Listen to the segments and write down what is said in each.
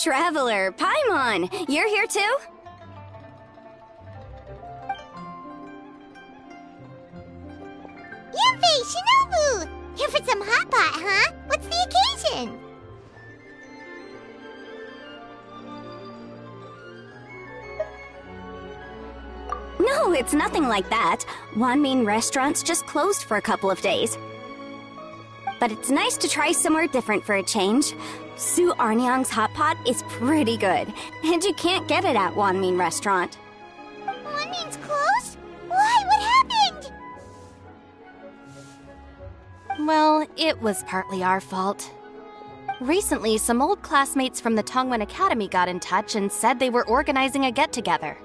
Traveler, Paimon, you're here too? Yanfei, Shinobu! Here for some hot pot, huh? What's the occasion? No, it's nothing like that. Wanmin restaurant's just closed for a couple of days. But it's nice to try somewhere different for a change. Su Arnyang's hot pot is pretty good, and you can't get it at Wanmin restaurant. Wanmin's closed? Why? What happened? Well, it was partly our fault. Recently, some old classmates from the Tongwen Academy got in touch and said they were organizing a get-together.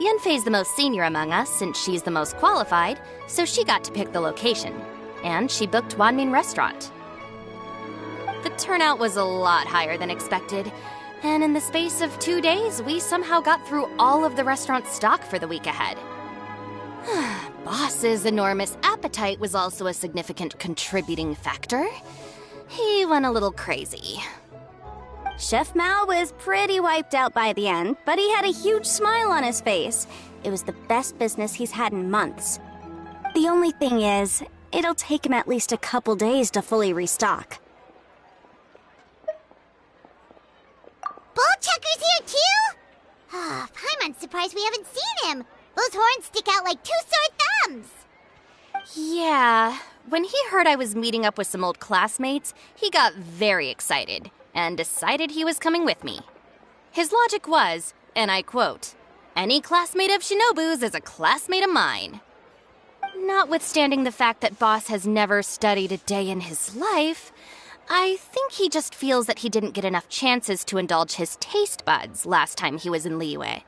Yanfei's the most senior among us, since she's the most qualified, so she got to pick the location. And she booked Wanmin Restaurant. The turnout was a lot higher than expected, and in the space of 2 days, we somehow got through all of the restaurant's stock for the week ahead. Boss's enormous appetite was also a significant contributing factor. He went a little crazy. Chef Mao was pretty wiped out by the end, but he had a huge smile on his face. It was the best business he's had in months. The only thing is, it'll take him at least a couple days to fully restock. Bullchucker's here too? Paimon's surprised we haven't seen him. Those horns stick out like two sore thumbs. Yeah, when he heard I was meeting up with some old classmates, he got very excited and decided he was coming with me. His logic was, and I quote, "Any classmate of Shinobu's is a classmate of mine." Notwithstanding the fact that Boss has never studied a day in his life, I think he just feels that he didn't get enough chances to indulge his taste buds last time he was in Liyue.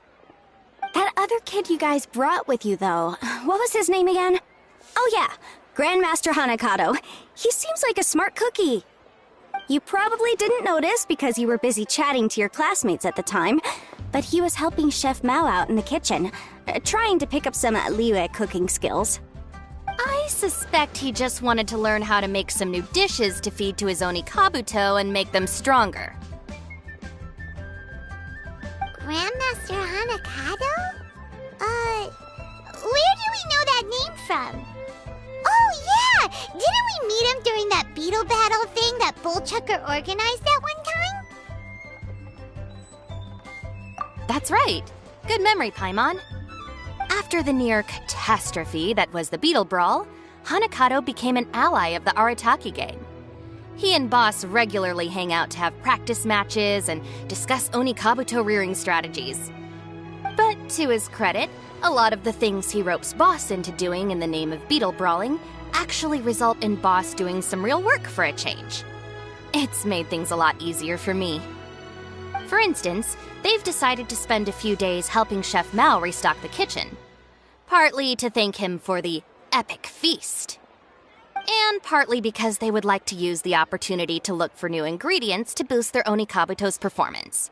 That other kid you guys brought with you, though, what was his name again? Oh yeah, Grandmaster Hanakado. He seems like a smart cookie. You probably didn't notice because you were busy chatting to your classmates at the time, but he was helping Chef Mao out in the kitchen, trying to pick up some Liyue cooking skills. I suspect he just wanted to learn how to make some new dishes to feed to his Oni Kabuto and make them stronger. Grandmaster Hanakado? Where do we know that name from? Oh yeah! Didn't we meet him during that beetle battle thing that Bullchucker organized that one time? That's right. Good memory, Paimon. After the near catastrophe that was the Beetle Brawl, Hanakado became an ally of the Arataki gang. He and Boss regularly hang out to have practice matches and discuss Oni Kabuto rearing strategies. But to his credit, a lot of the things he ropes Boss into doing in the name of beetle brawling actually result in Boss doing some real work for a change. It's made things a lot easier for me. For instance, they've decided to spend a few days helping Chef Mao restock the kitchen. Partly to thank him for the epic feast. And partly because they would like to use the opportunity to look for new ingredients to boost their Oni Kabuto's performance.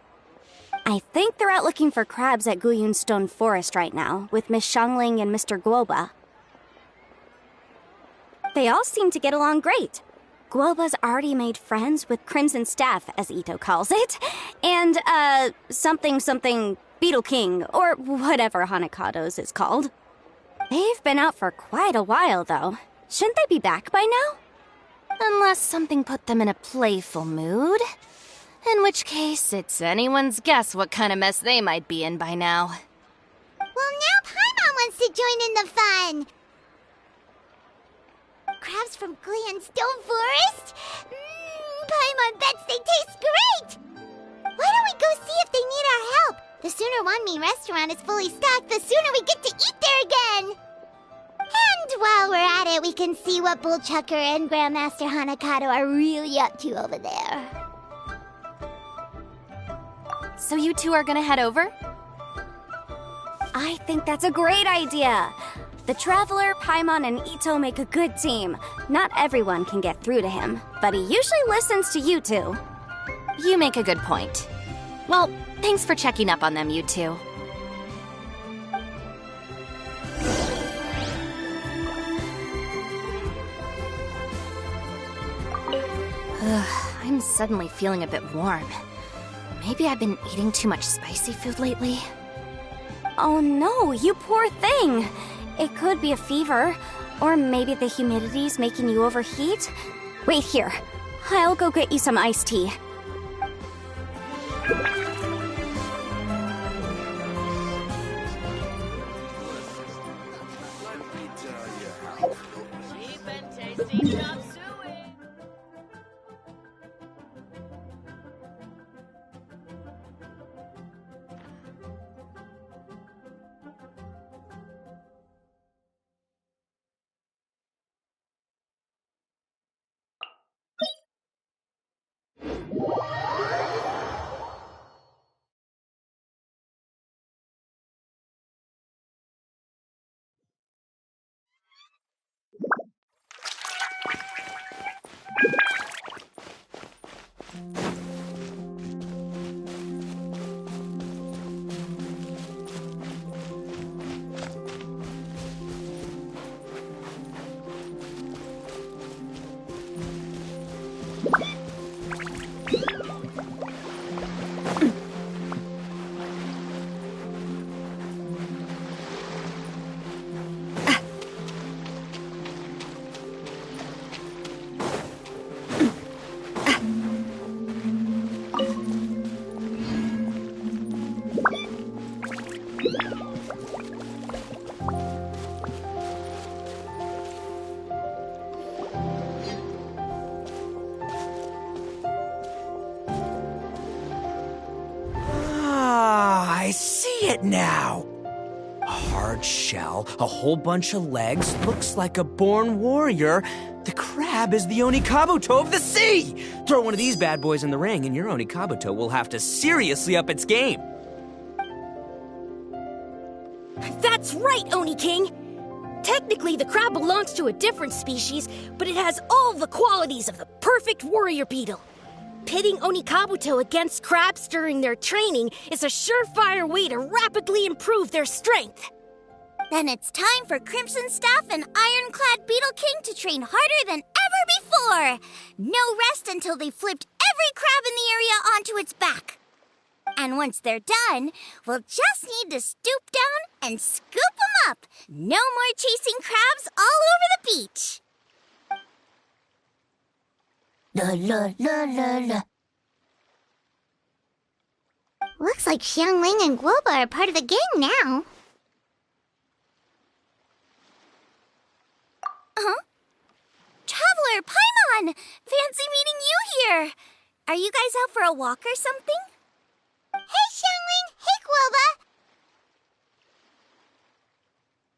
I think they're out looking for crabs at Guyun Stone Forest right now, with Miss Shangling and Mr. Guoba. They all seem to get along great. Guoba's already made friends with Crimson Staff, as Ito calls it, and, something Beetle King, or whatever Hanakado's is called. They've been out for quite a while, though. Shouldn't they be back by now? Unless something put them in a playful mood. In which case, it's anyone's guess what kind of mess they might be in by now. Well, now Paimon wants to join in the fun! Crabs from Gleeonstone Forest? Paimon bets they taste great! Why don't we go see if they need our help? The sooner Wanmin restaurant is fully stocked, the sooner we get to eat there again! And while we're at it, we can see what Bullchucker and Grandmaster Hanakado are really up to over there. So you two are gonna head over? I think that's a great idea. The Traveler, Paimon, and Ito make a good team. Not everyone can get through to him, but he usually listens to you two. You make a good point. Well, thanks for checking up on them, you two. I'm suddenly feeling a bit warm. Maybe I've been eating too much spicy food lately. Oh no, you poor thing! It could be a fever, or maybe the humidity's making you overheat. Wait here. I'll go get you some iced tea. I see it now! A hard shell, a whole bunch of legs, looks like a born warrior. The crab is the Onikabuto of the sea! Throw one of these bad boys in the ring and your Onikabuto will have to seriously up its game. That's right, Oni King! Technically, the crab belongs to a different species, but it has all the qualities of the perfect warrior beetle. Pitting Onikabuto against crabs during their training is a surefire way to rapidly improve their strength. Then it's time for Crimson Staff and Ironclad Beetle King to train harder than ever before. No rest until they've flipped every crab in the area onto its back. And once they're done, we'll just need to stoop down and scoop them up. No more chasing crabs all over the beach. La la la la la. Looks like Xiangling and Guoba are part of the gang now. Huh? Traveler, Paimon! Fancy meeting you here! Are you guys out for a walk or something? Hey, Xiangling! Hey, Guoba!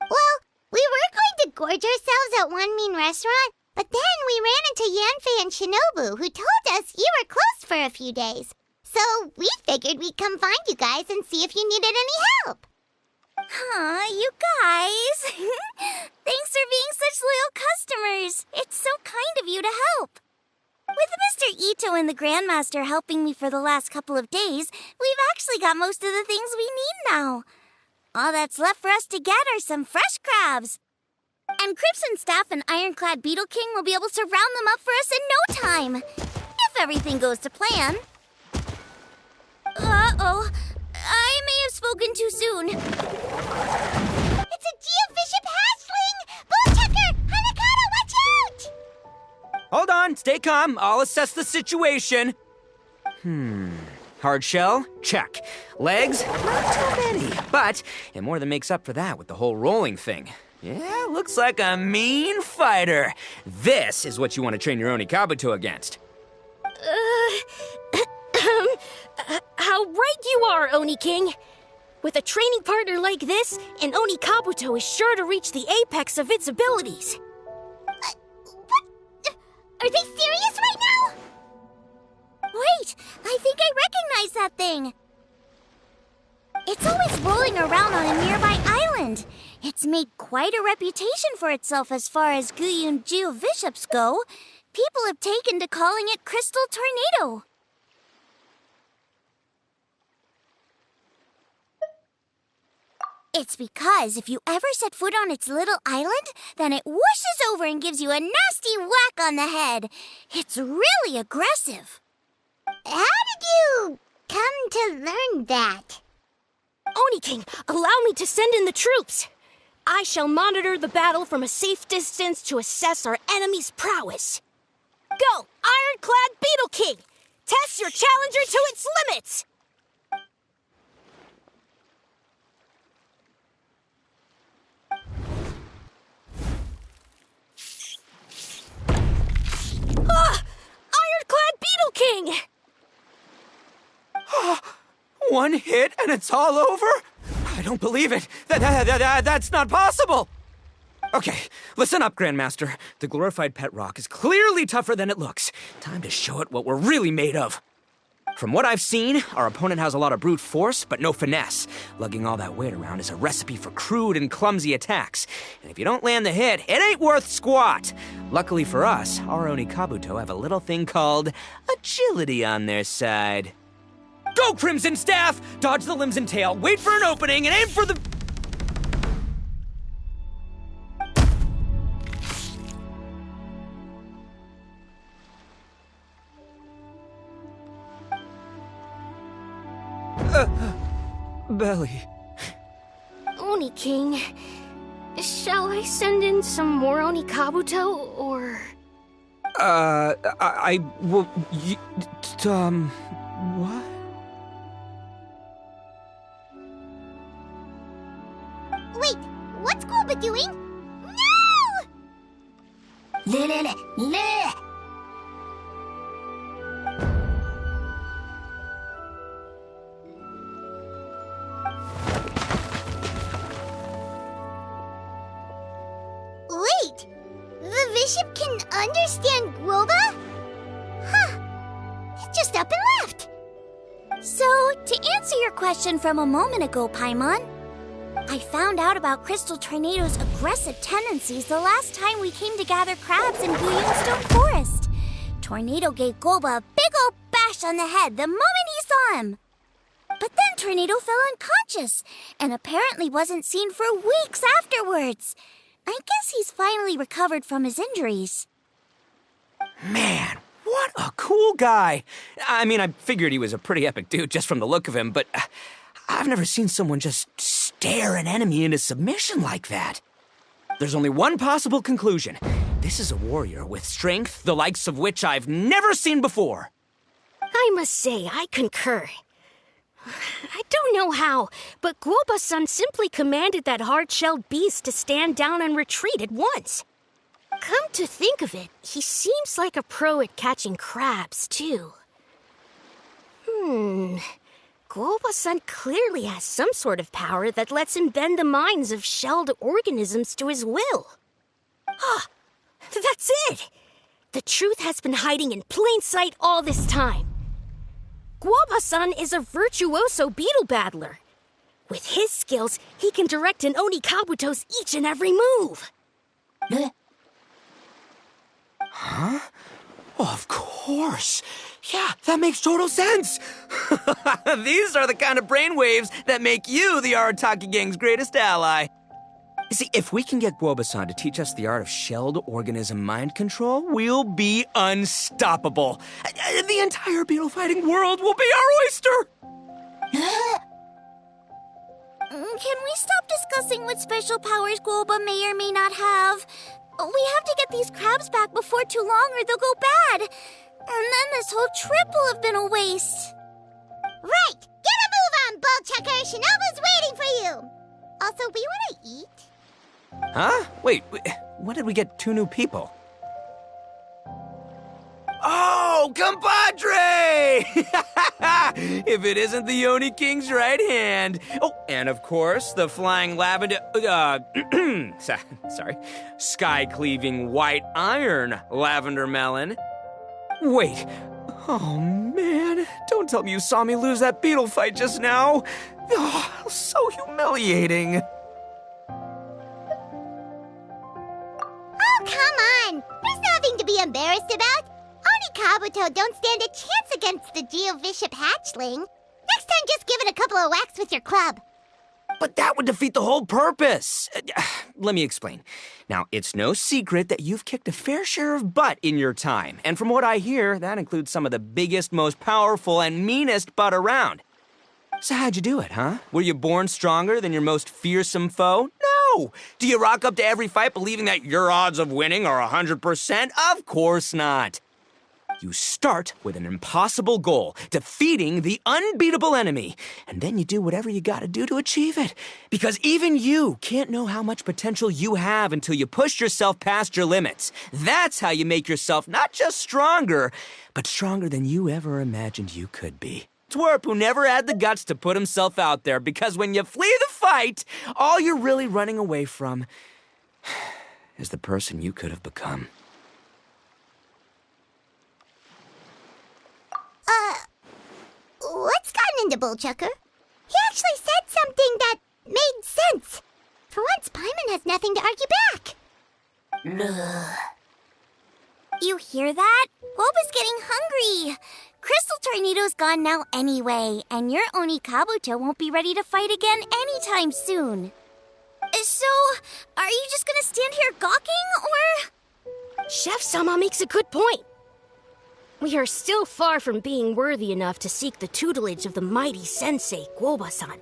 Well, we were going to gorge ourselves at Wanmin Restaurant, but then we ran into Yanfei and Shinobu, who told us you were closed for a few days. So we figured we'd come find you guys and see if you needed any help. Aw, you guys. Thanks for being such loyal customers. It's so kind of you to help. With Mr. Ito and the Grandmaster helping me for the last couple of days, we've actually got most of the things we need now. All that's left for us to get are some fresh crabs. And Crimson Staff and Ironclad Beetle King will be able to round them up for us in no time. If everything goes to plan. Uh-oh. I may have spoken too soon. It's a Geovishap hatchling! Bullchucker! Hanakata, watch out! Hold on, stay calm. I'll assess the situation. Hard shell? Check. Legs? Not too many. But it more than makes up for that with the whole rolling thing. Yeah, looks like a mean fighter. This is what you want to train your Onikabuto against. How right you are, Oni King. With a training partner like this, an Onikabuto is sure to reach the apex of its abilities. What? Are they serious right now? Wait, I think I recognize that thing. It's always rolling around on a nearby island. It's made quite a reputation for itself as far as Guyun Geovishaps go. People have taken to calling it Crystal Tornado. It's because if you ever set foot on its little island, then it whooshes over and gives you a nasty whack on the head. It's really aggressive. How did you come to learn that? Oni King, allow me to send in the troops. I shall monitor the battle from a safe distance to assess our enemy's prowess. Go, Ironclad Beetle King! Test your challenger to its limits! Ah! Ironclad Beetle King! One hit and it's all over? I don't believe it. That's not possible. Okay, listen up, Grandmaster. The glorified pet rock is clearly tougher than it looks. Time to show it what we're really made of. From what I've seen, our opponent has a lot of brute force, but no finesse. Lugging all that weight around is a recipe for crude and clumsy attacks. And if you don't land the hit, it ain't worth squat. Luckily for us, our Onikabuto have a little thing called agility on their side. Go, Crimson Staff! Dodge the limbs and tail, wait for an opening, and aim for the... belly. Oni King, shall I send in some more Onikabuto, or... What? Wait, what's Golba doing? No! Wait, the bishop can understand Golba? Huh, it just up and left. So, to answer your question from a moment ago, Paimon, I found out about Crystal Tornado's aggressive tendencies the last time we came to gather crabs in Guyunstone Forest. Tornado gave Golba a big old bash on the head the moment he saw him. But then Tornado fell unconscious, and apparently wasn't seen for weeks afterwards. I guess he's finally recovered from his injuries. Man, what a cool guy. I mean, I figured he was a pretty epic dude just from the look of him, but I've never seen someone just stare an enemy into submission like that. There's only one possible conclusion. This is a warrior with strength, the likes of which I've never seen before. I must say, I concur. I don't know how, but Guoba-san simply commanded that hard-shelled beast to stand down and retreat at once. Come to think of it, he seems like a pro at catching crabs, too. Guoba-san clearly has some sort of power that lets him bend the minds of shelled organisms to his will. Ah, that's it! The truth has been hiding in plain sight all this time. Guoba-san is a virtuoso beetle battler. With his skills, he can direct an Onikabuto's each and every move. Huh? Oh, of course. Yeah, that makes total sense. These are the kind of brainwaves that make you the Arataki gang's greatest ally. You see, if we can get Guoba-san to teach us the art of shelled organism mind control, we'll be unstoppable. The entire beetle fighting world will be our oyster! Can we stop discussing what special powers Guoba may or may not have? We have to get these crabs back before too long or they'll go bad. And then this whole trip will have been a waste. Right! Get a move on, Bullchucker! Shinobu's waiting for you! Also, we want to eat? Huh? Wait, when did we get 2 new people? Oh, compadre! If it isn't the Oni King's right hand. Oh, and of course, the flying lavender, sorry, sky-cleaving white iron lavender melon. Wait, oh man, don't tell me you saw me lose that beetle fight just now. Oh, so humiliating. Oh, come on! There's nothing to be embarrassed about. Oni Kabuto don't stand a chance against the Geovishap hatchling. Next time, just give it a couple of whacks with your club. But that would defeat the whole purpose. Let me explain. Now, it's no secret that you've kicked a fair share of butt in your time. And from what I hear, that includes some of the biggest, most powerful, and meanest butt around. So how'd you do it, huh? Were you born stronger than your most fearsome foe? No! Do you rock up to every fight believing that your odds of winning are 100%? Of course not. You start with an impossible goal, defeating the unbeatable enemy, and then you do whatever you gotta do to achieve it. Because even you can't know how much potential you have until you push yourself past your limits. That's how you make yourself not just stronger, but stronger than you ever imagined you could be. Twerp who never had the guts to put himself out there, because when you flee the fight, all you're really running away from is the person you could have become. What's gotten into Bullchucker? He actually said something that made sense. For once, Paimon has nothing to argue back. You hear that? Guoba's getting hungry. Crystal Tornado's gone now anyway, and your Oni Kabuto won't be ready to fight again anytime soon. So, are you just gonna stand here gawking, or...? Chef Sama makes a good point. We are still far from being worthy enough to seek the tutelage of the mighty sensei, Guoba-san.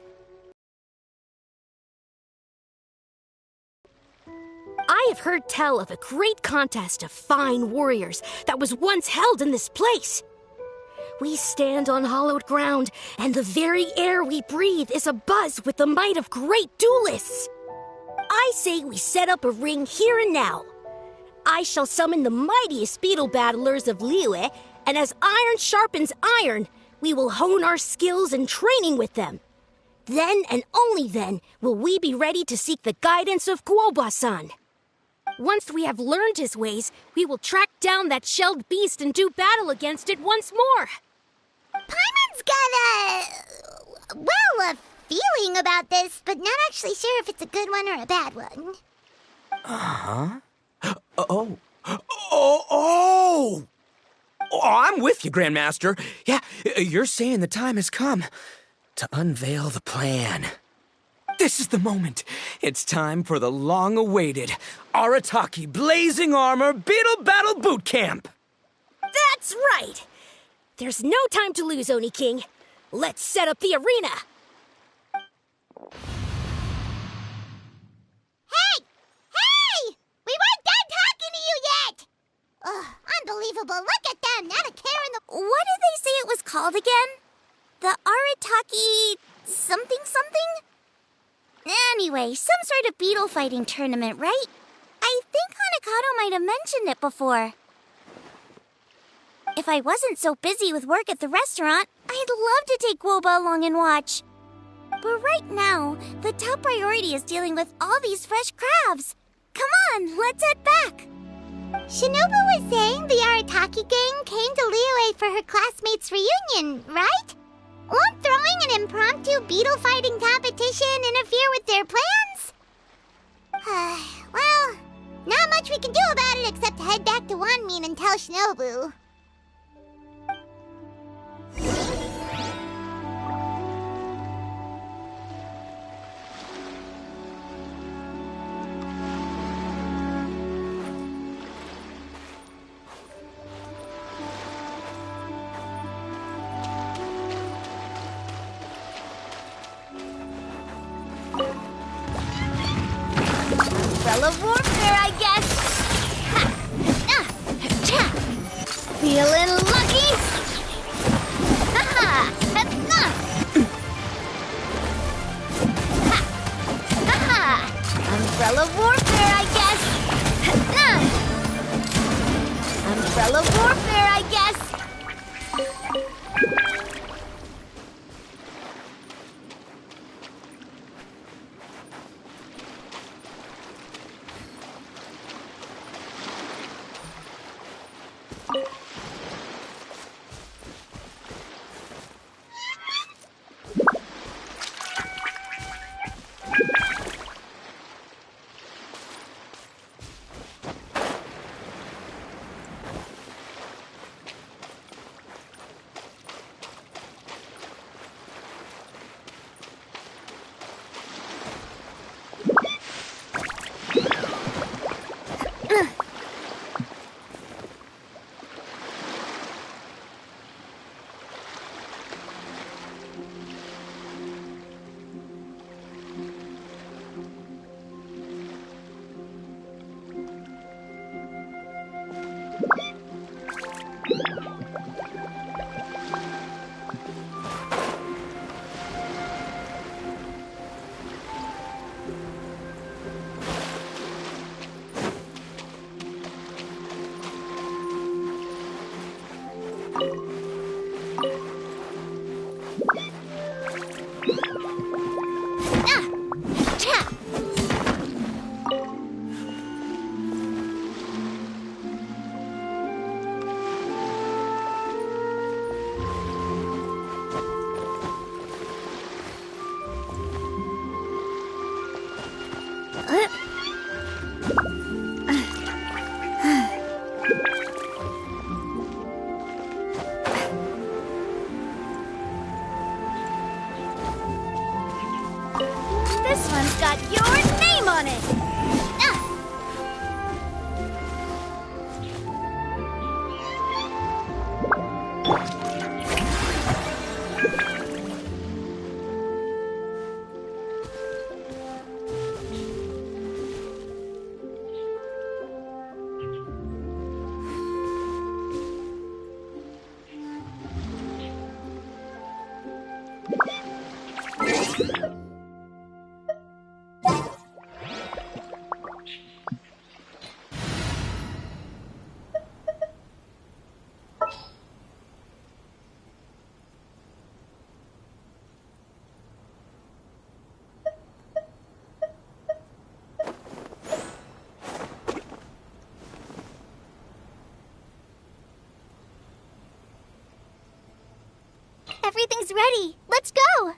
I have heard tell of a great contest of fine warriors that was once held in this place. We stand on hallowed ground, and the very air we breathe is abuzz with the might of great duelists. I say we set up a ring here and now. I shall summon the mightiest beetle battlers of Liyue, and as iron sharpens iron, we will hone our skills and training with them. Then and only then will we be ready to seek the guidance of Guoba-san. Once we have learned his ways, we will track down that shelled beast and do battle against it once more. Paimon's got a feeling about this, but not actually sure if it's a good one or a bad one. Uh-huh. Oh, I'm with you, Grandmaster. Yeah, you're saying the time has come to unveil the plan. This is the moment. It's time for the long-awaited Arataki Blazing Armor Beetle Battle Boot Camp. That's right. There's no time to lose, Oni King. Let's set up the arena. Hey! We weren't done talking to you yet! Ugh, unbelievable. Look at them. Not a care in the... What did they say it was called again? The Arataki... something? Anyway, some sort of beetle fighting tournament, right? I think Hanakato might have mentioned it before. If I wasn't so busy with work at the restaurant, I'd love to take Guoba along and watch. But right now, the top priority is dealing with all these fresh crabs. Come on, let's head back. Shinobu was saying the Arataki gang came to Liyue for her classmates' reunion, right? Won't throwing an impromptu beetle fighting competition interfere with their plans? Well, not much we can do about it except head back to Wanmin and tell Shinobu. Umbrella warfare, I guess. Ha! Ah! Cha! Feeling lucky? Ha-ha! Ha-ha! Ha! Ha-ha! Umbrella warfare, I guess. Ha-ha! Umbrella warfare, I guess. This one's got your name on it! Ah! Everything's ready. Let's go!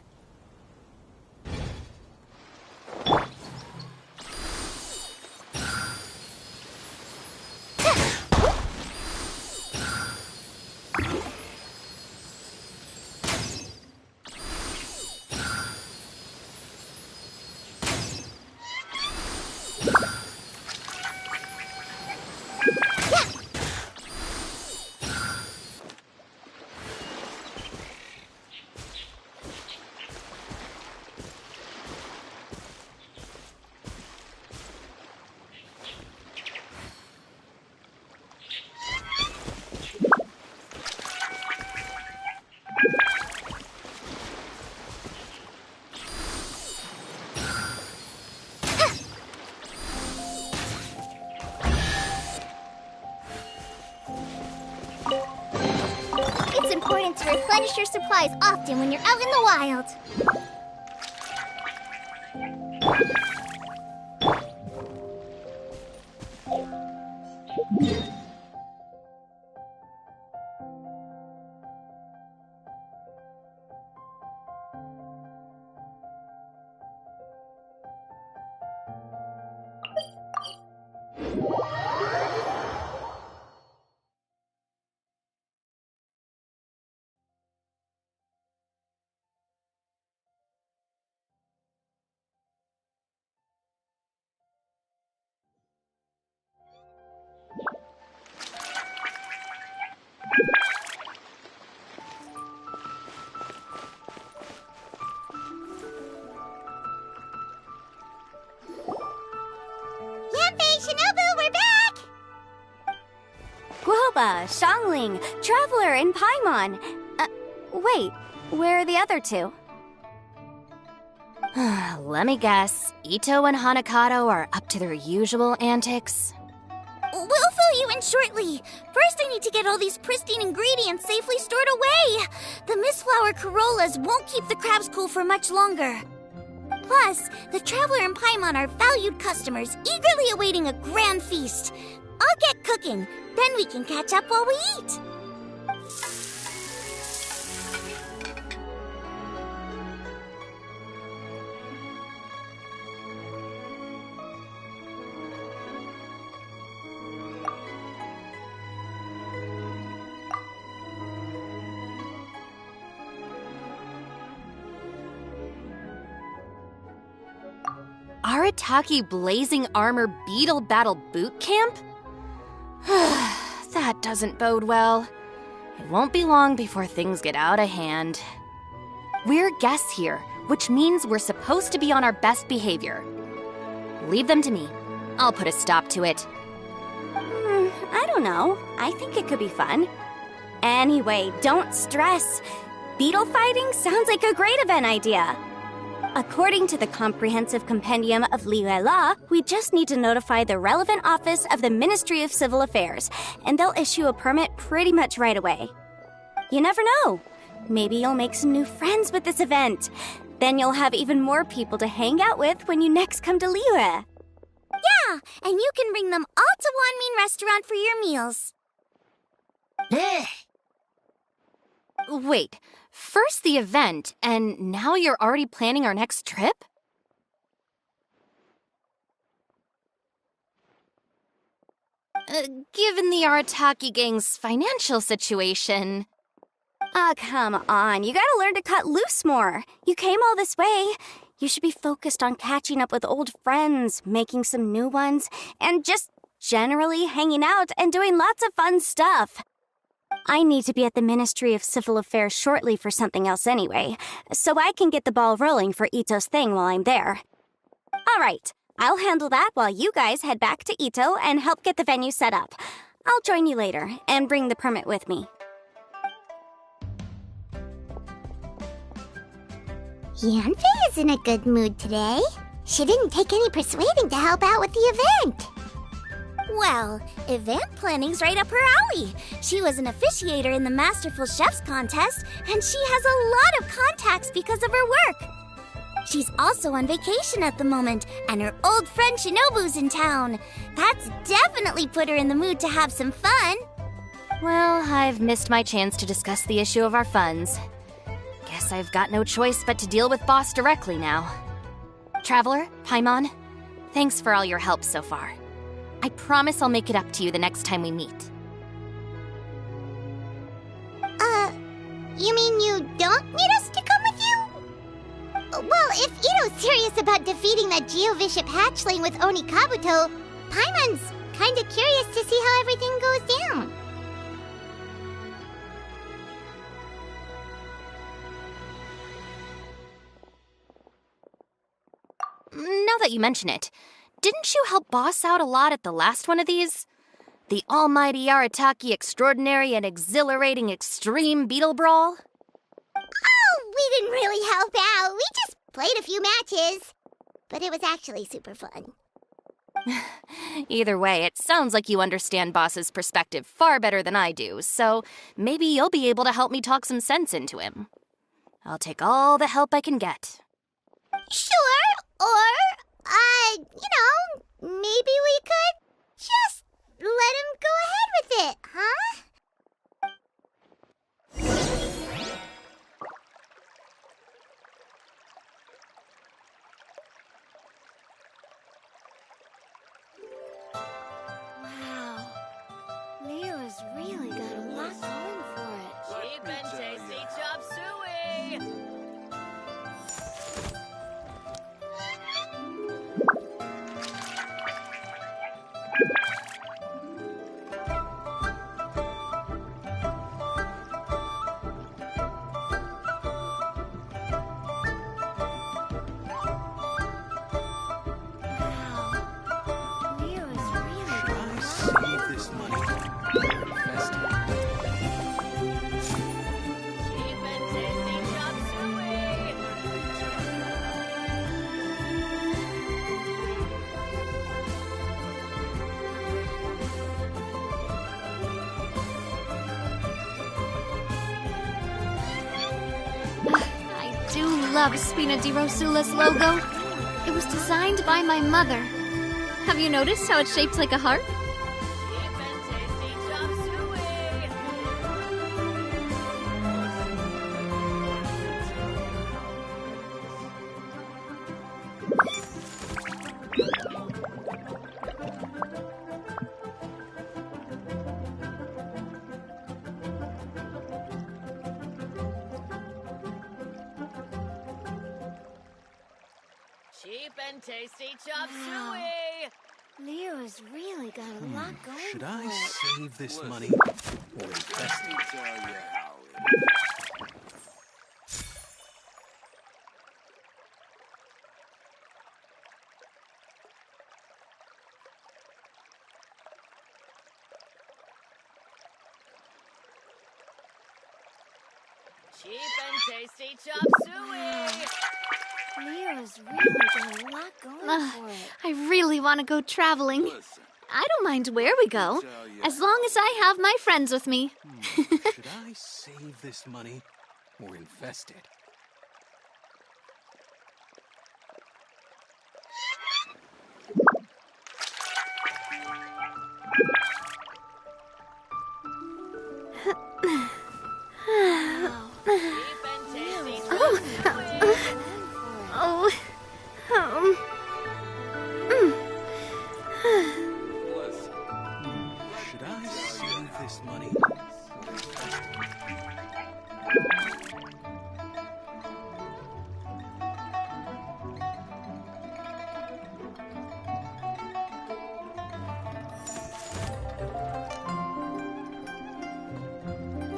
It's important to replenish your supplies often when you're out in the wild. Liyue, Xiangling, Traveler, and Paimon. Wait, where are the other two? Let me guess. Ito and Hanakato are up to their usual antics? We'll fill you in shortly. First, I need to get all these pristine ingredients safely stored away. The mistflower corollas won't keep the crabs cool for much longer. Plus, the Traveler and Paimon are valued customers, eagerly awaiting a grand feast. I'll get cooking, then we can catch up while we eat. Arataki Blazing Armor Beetle Battle Boot Camp? That doesn't bode well. It won't be long before things get out of hand. We're guests here, which means we're supposed to be on our best behavior. Leave them to me. I'll put a stop to it. I don't know. I think it could be fun. Anyway, don't stress. Beetle fighting sounds like a great event idea. According to the Comprehensive Compendium of Liyue Law, we just need to notify the relevant office of the Ministry of Civil Affairs, and they'll issue a permit pretty much right away. You never know. Maybe you'll make some new friends with this event. Then you'll have even more people to hang out with when you next come to Liyue. Yeah, and you can bring them all to Wanmin Restaurant for your meals. Wait, first the event, and now you're already planning our next trip? Given the Arataki gang's financial situation... Come on. You gotta learn to cut loose more. You came all this way. You should be focused on catching up with old friends, making some new ones, and just generally hanging out and doing lots of fun stuff. I need to be at the Ministry of Civil Affairs shortly for something else anyway, so I can get the ball rolling for Ito's thing while I'm there. All right, I'll handle that while you guys head back to Ito and help get the venue set up. I'll join you later and bring the permit with me. Yanfei is in a good mood today. She didn't take any persuading to help out with the event. Well, event planning's right up her alley. She was an officiator in the Masterful Chefs contest, and she has a lot of contacts because of her work. She's also on vacation at the moment, and her old friend Shinobu's in town. That's definitely put her in the mood to have some fun. Well, I've missed my chance to discuss the issue of our funds. Guess I've got no choice but to deal with Boss directly now. Traveler, Paimon, thanks for all your help so far. I promise I'll make it up to you the next time we meet. You mean you don't need us to come with you? Well, if Ito's serious about defeating that Geovishap hatchling with Oni Kabuto, Paimon's kinda curious to see how everything goes down. Now that you mention it, didn't you help Boss out a lot at the last one of these? The almighty Arataki extraordinary and exhilarating extreme beetle brawl? Oh, we didn't really help out. We just played a few matches. But it was actually super fun. Either way, it sounds like you understand Boss's perspective far better than I do, so maybe you'll be able to help me talk some sense into him. I'll take all the help I can get. Sure, or, maybe we could just let him go ahead with it, huh? Wow. Liyue's really got a lot going for it. Cheap and tasty chop suey! love Spina di Rosula's logo. It was designed by my mother. Have you noticed how it's shaped like a heart? Cheap and tasty chop suey. Cheap and tasty chop suey. Liyue's really got a lot going Should for I it. save this money or invest it? Cheap and tasty chop suey. Liyue's really got a lot going for it. I really want to go traveling. I don't mind where we go, as long as I have my friends with me. Should I save this money or invest it? Cheap and tasty chop suey. Oh, Should I save this money?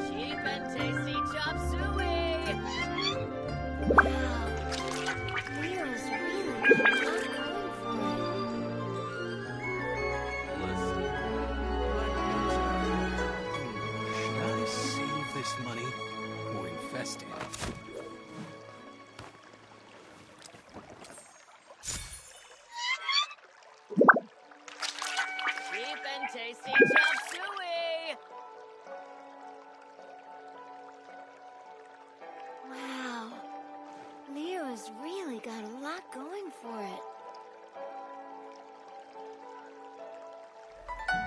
Cheap and tasty chop suey. Liyue's really got a lot going Should I save this money or invest it? Cheap and tasty chop suey. Wow. Liyue's really got a lot going for it.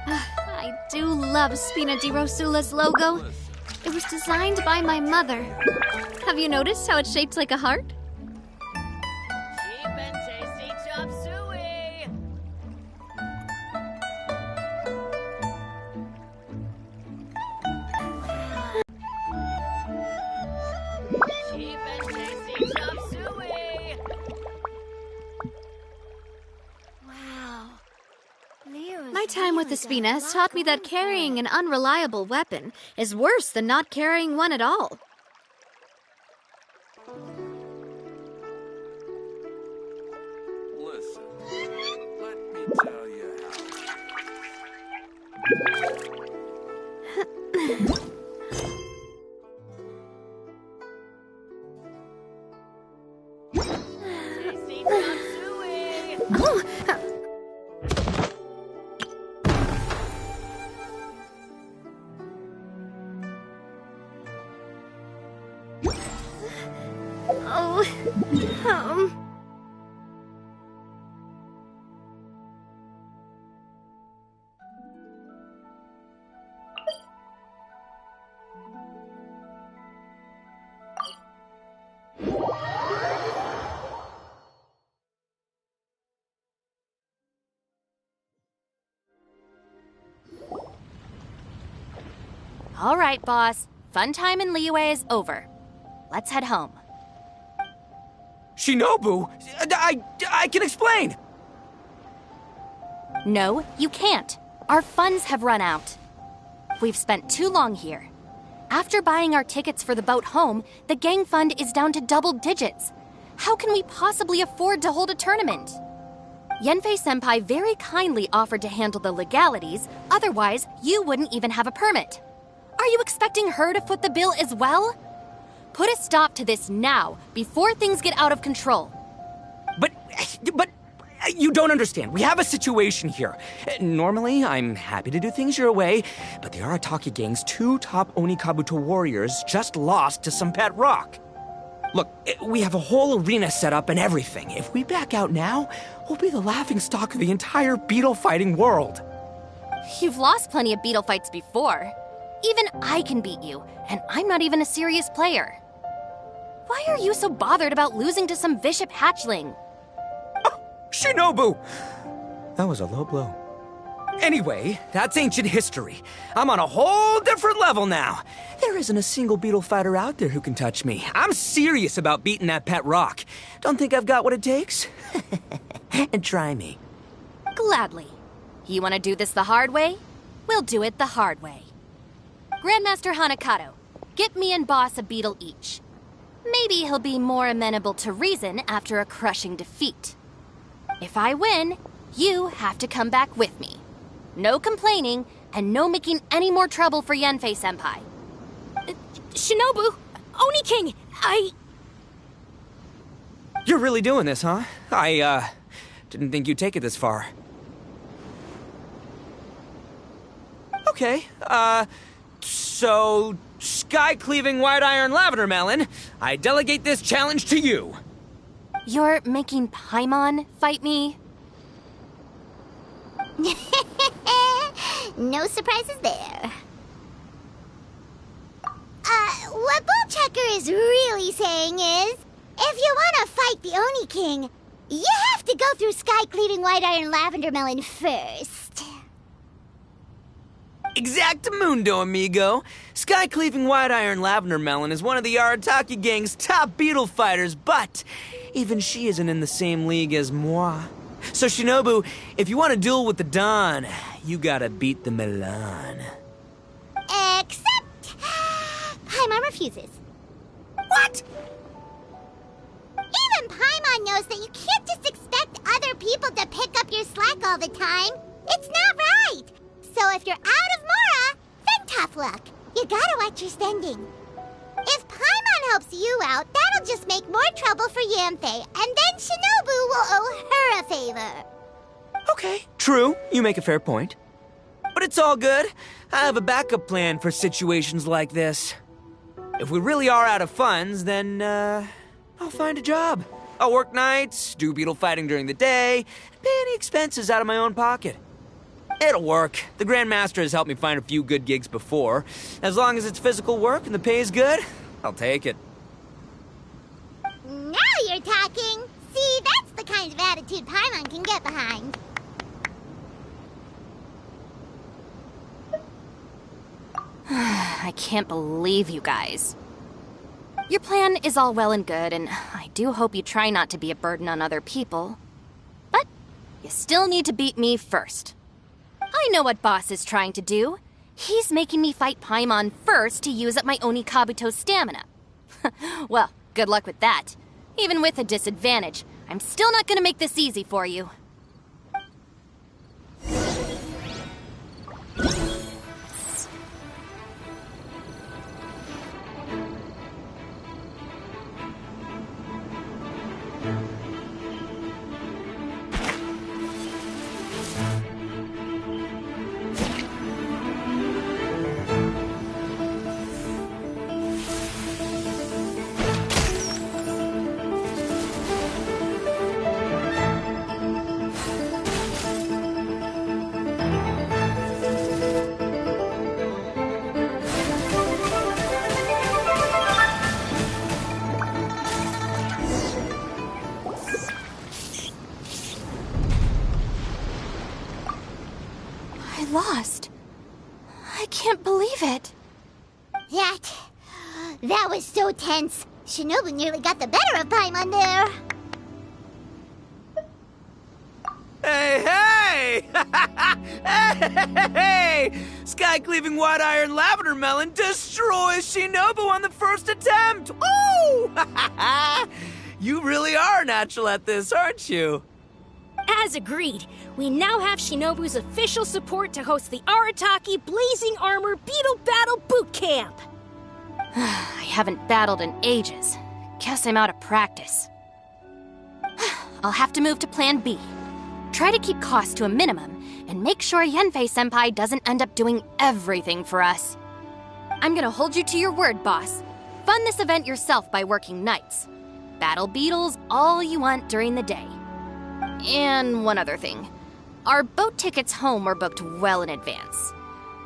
I do love Spina di Rosula's logo. It was designed by my mother. Have you noticed how it's shaped like a heart? Cheap and tasty chop suey. Cheap and tasty chop suey. Wow. My time with the Spina has taught me that carrying an unreliable weapon is worse than not carrying one at all. Listen, let me tell you Tasty chop suey. Oh, oh, All right, boss. Fun time in Liyue is over. Let's head home. Shinobu, I can explain. No, you can't. Our funds have run out. We've spent too long here. After buying our tickets for the boat home, the gang fund is down to double digits. How can we possibly afford to hold a tournament? Yenfei-senpai very kindly offered to handle the legalities, otherwise you wouldn't even have a permit. Are you expecting her to foot the bill as well? Put a stop to this now, before things get out of control. But you don't understand. We have a situation here. Normally, I'm happy to do things your way, but the Arataki gang's two top Onikabuto warriors just lost to some pet rock. Look, we have a whole arena set up and everything. If we back out now, we'll be the laughingstock of the entire beetle fighting world. You've lost plenty of beetle fights before. Even I can beat you, and I'm not even a serious player. Why are you so bothered about losing to some bishop hatchling? Oh, Shinobu! That was a low blow. Anyway, that's ancient history. I'm on a whole different level now. There isn't a single beetle fighter out there who can touch me. I'm serious about beating that pet rock. Don't think I've got what it takes? And try me. Gladly. You want to do this the hard way? We'll do it the hard way. Grandmaster Hanakato, get me and Boss a beetle each. Maybe he'll be more amenable to reason after a crushing defeat. If I win, you have to come back with me. No complaining, and no making any more trouble for Yanfei-senpai. Shinobu, Oni King, You're really doing this, huh? I didn't think you'd take it this far. Okay, so, sky-cleaving white iron lavender melon, I delegate this challenge to you. You're making Paimon fight me? No surprises there. What Bullchecker is really saying is, if you want to fight the Oni King, you have to go through sky-cleaving white iron lavender melon first. Exactamundo, amigo. Sky-cleaving white iron lavender melon is one of the Arataki gang's top beetle fighters, but even she isn't in the same league as moi. So, Shinobu, if you want to duel with the Don, you gotta beat the Milan. Except... Paimon refuses. What? Even Paimon knows that you can't just expect other people to pick up your slack all the time. It's not right. So if you're out of Mora, then tough luck. You gotta watch your spending. If Paimon helps you out, that'll just make more trouble for Yanfei, and then Shinobu will owe her a favor. Okay, true. You make a fair point. But it's all good. I have a backup plan for situations like this. If we really are out of funds, then, I'll find a job. I'll work nights, do beetle fighting during the day, and pay any expenses out of my own pocket. It'll work. The Grandmaster has helped me find a few good gigs before. As long as it's physical work and the pay is good, I'll take it. Now you're talking. See, that's the kind of attitude Paimon can get behind. I can't believe you guys. Your plan is all well and good, and I do hope you try not to be a burden on other people. But you still need to beat me first. I know what Boss is trying to do. He's making me fight Paimon first to use up my Oni Kabuto's stamina. Well, good luck with that. Even with a disadvantage, I'm still not gonna make this easy for you. Lost. I can't believe it. That was so tense. Shinobu nearly got the better of Paimon there. Hey! Hey! Sky-cleaving white iron lavender melon destroys Shinobu on the first attempt! Oh! You really are natural at this, aren't you? As agreed, we now have Shinobu's official support to host the Arataki Blazing Armor Beetle Battle Boot Camp. I haven't battled in ages. Guess I'm out of practice. I'll have to move to Plan B. Try to keep costs to a minimum, and make sure Yanfei-senpai doesn't end up doing everything for us. I'm gonna hold you to your word, boss. fund this event yourself by working nights. Battle beetles all you want during the day. And one other thing. Our boat tickets home were booked well in advance.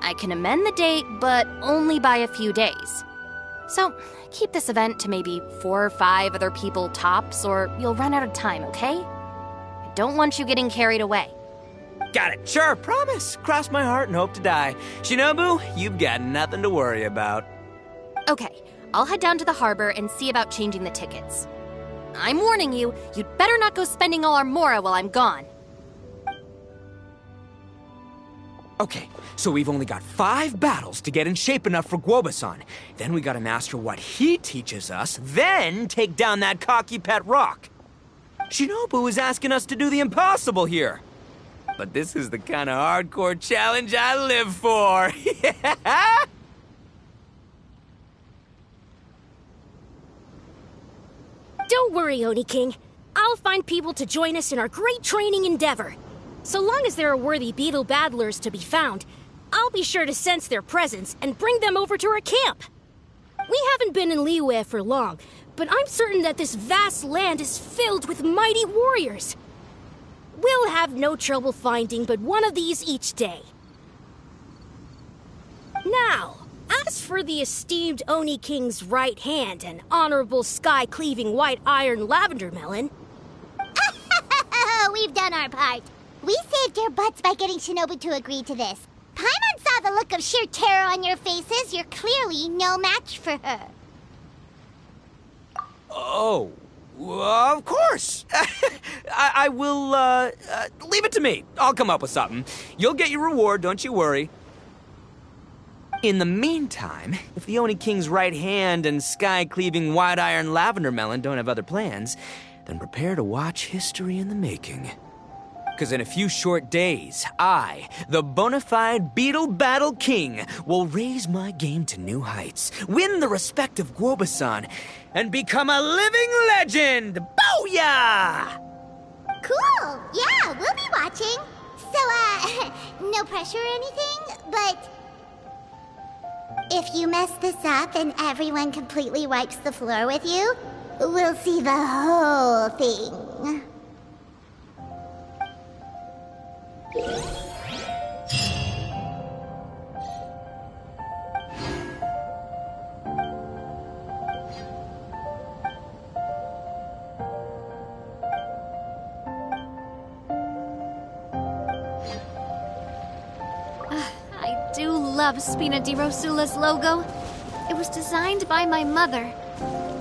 I can amend the date, but only by a few days. So, keep this event to maybe 4 or 5 other people tops, or you'll run out of time, okay? I don't want you getting carried away. Got it. Sure, promise. Cross my heart and hope to die. Shinobu, you've got nothing to worry about. Okay, I'll head down to the harbor and see about changing the tickets. I'm warning you, you'd better not go spending all our mora while I'm gone. Okay, so we've only got 5 battles to get in shape enough for Guoba-san. Then we gotta master what he teaches us, then take down that cocky pet rock. Shinobu is asking us to do the impossible here. But this is the kind of hardcore challenge I live for. Yeah! Don't worry, Oni King. I'll find people to join us in our great training endeavor. So long as there are worthy beetle battlers to be found, I'll be sure to sense their presence and bring them over to our camp. We haven't been in Liyue for long, but I'm certain that this vast land is filled with mighty warriors. We'll have no trouble finding but one of these each day. Now, as for the esteemed Oni King's right hand and honorable sky-cleaving white iron lavender melon... We've done our part. We saved your butts by getting Shinobu to agree to this. Paimon saw the look of sheer terror on your faces. You're clearly no match for her. Oh, of course. I will, leave it to me. I'll come up with something. You'll get your reward, don't you worry. In the meantime, if the Oni King's right hand and sky-cleaving white iron lavender melon don't have other plans, then prepare to watch history in the making. Because in a few short days, I, the bona fide Beetle Battle King, will raise my game to new heights, win the respect of Guoba-san, and become a living legend! Booyah! Cool! Yeah, we'll be watching. So, no pressure or anything, but... if you mess this up and everyone completely wipes the floor with you, we'll see the whole thing. I do love Spina di Rosula's logo. It was designed by my mother.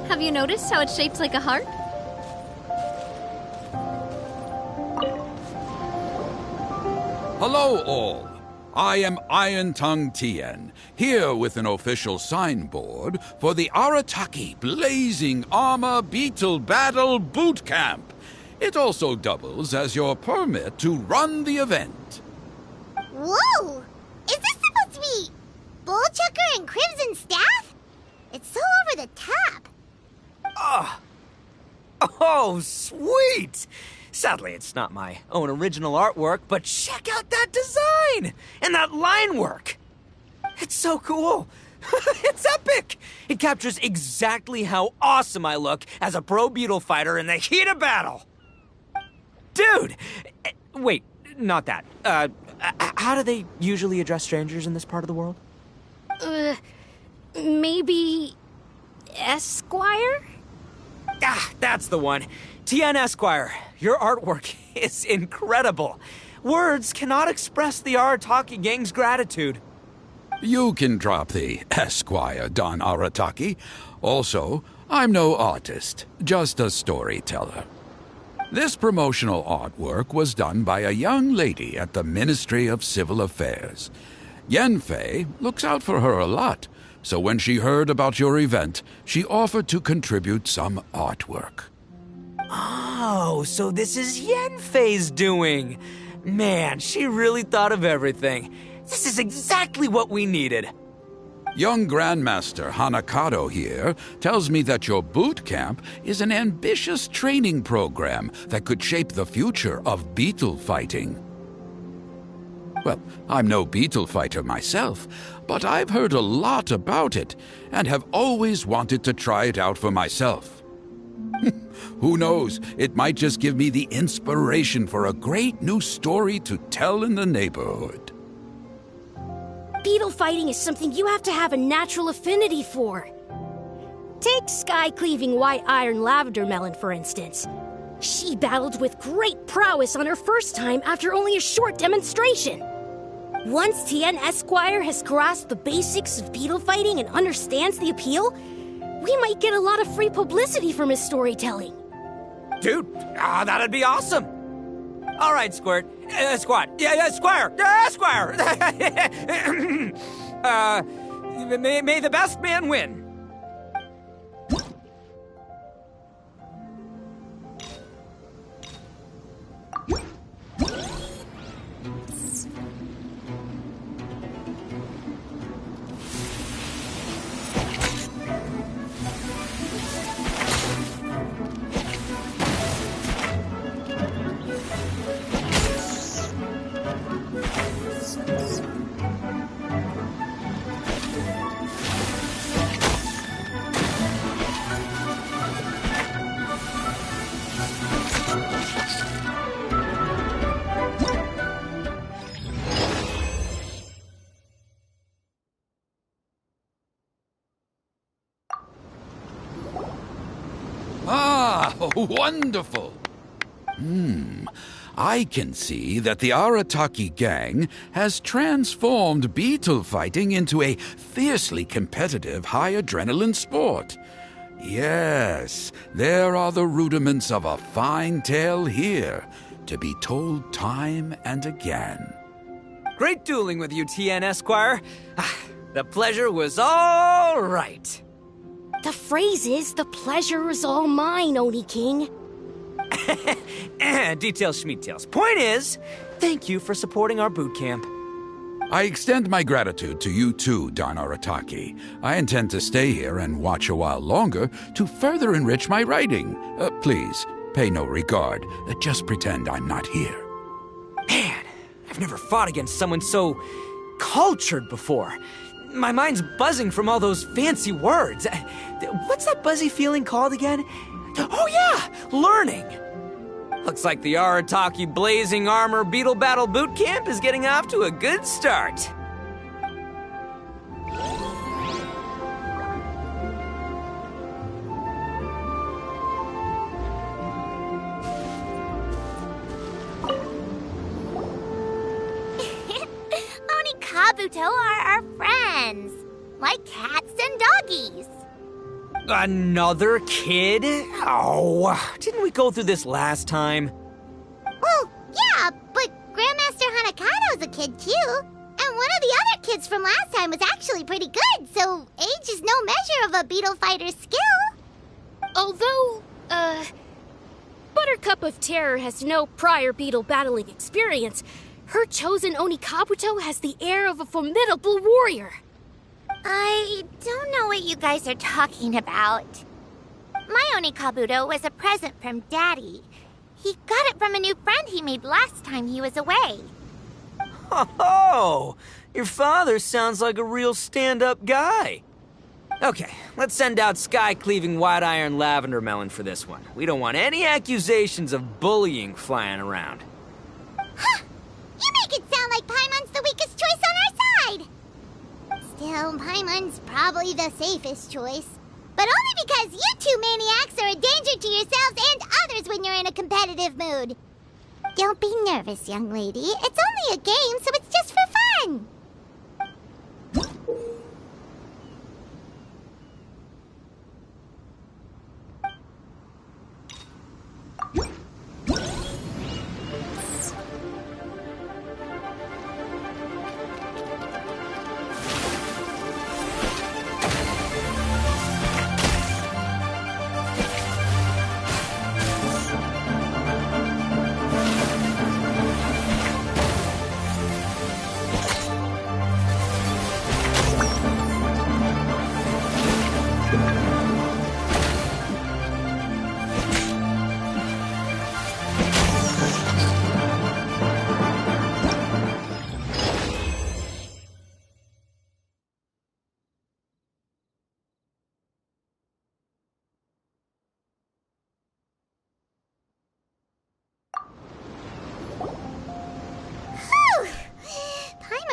Have you noticed how it's shaped like a heart? Hello, all. I am Iron Tongue Tien, here with an official signboard for the Arataki Blazing Armor Beetle Battle Boot Camp. It also doubles as your permit to run the event. Whoa! Is this supposed to be Bullchucker and Crimson Staff? It's so over the top. Oh, sweet! Sadly, it's not my own original artwork, but check out that design! And that line work! It's so cool! It's epic! It captures exactly how awesome I look as a pro beetle fighter in the heat of battle! Dude! Wait, not that. How do they usually address strangers in this part of the world? Maybe... Esquire? Ah, that's the one. Tien Esquire, your artwork is incredible. Words cannot express the Arataki gang's gratitude. You can drop the Esquire, Don Arataki. Also, I'm no artist, just a storyteller. This promotional artwork was done by a young lady at the Ministry of Civil Affairs. Yanfei looks out for her a lot, so when she heard about your event, she offered to contribute some artwork. Oh, so this is Yanfei's doing. Man, she really thought of everything. This is exactly what we needed. Young Grandmaster Hanakado here tells me that your boot camp is an ambitious training program that could shape the future of beetle fighting. Well, I'm no beetle fighter myself, but I've heard a lot about it and have always wanted to try it out for myself. Who knows, it might just give me the inspiration for a great new story to tell in the neighborhood. Beetle fighting is something you have to have a natural affinity for. Take sky-cleaving white iron lavender melon, for instance. She battled with great prowess on her first time after only a short demonstration. Once Tien Esquire has grasped the basics of beetle fighting and understands the appeal, we might get a lot of free publicity from his storytelling. Dude, that'd be awesome. All right, Squirt. Squad. Squire. Squire. May the best man win. Ah, wonderful! I can see that the Arataki gang has transformed beetle fighting into a fiercely competitive high-adrenaline sport. Yes, there are the rudiments of a fine tale here, to be told time and again. Great dueling with you, Tien Esquire. The pleasure was all right. The phrase is, the pleasure is all mine, Oni King. Details, schmeetails. Point is, thank you for supporting our boot camp. I extend my gratitude to you too, Don Arataki. I intend to stay here and watch a while longer to further enrich my writing. Please, pay no regard. Just pretend I'm not here. Man, I've never fought against someone so cultured before. My mind's buzzing from all those fancy words. What's that buzzy feeling called again? Oh yeah, learning. Looks like the Arataki Blazing Armor Beetle Battle Boot Camp is getting off to a good start. Oni Kabuto are our friends, like cats and doggies. Another kid? Oh, didn't we go through this last time? Well, yeah, but Grandmaster Hanakado's a kid too. And one of the other kids from last time was actually pretty good, so age is no measure of a beetle fighter's skill. Although, Buttercup of Terror has no prior beetle battling experience, her chosen Oni Kabuto has the air of a formidable warrior. I don't know what you guys are talking about. My Oni Kabuto was a present from Daddy. He got it from a new friend he made last time he was away. Oh, your father sounds like a real stand-up guy. Okay, let's send out sky-cleaving white iron lavender melon for this one. We don't want any accusations of bullying flying around. Huh! You make it sound like Paimon's the weakest choice on our side! Still, Paimon's probably the safest choice. But only because you two maniacs are a danger to yourselves and others when you're in a competitive mood. Don't be nervous, young lady. It's only a game, so it's just for fun.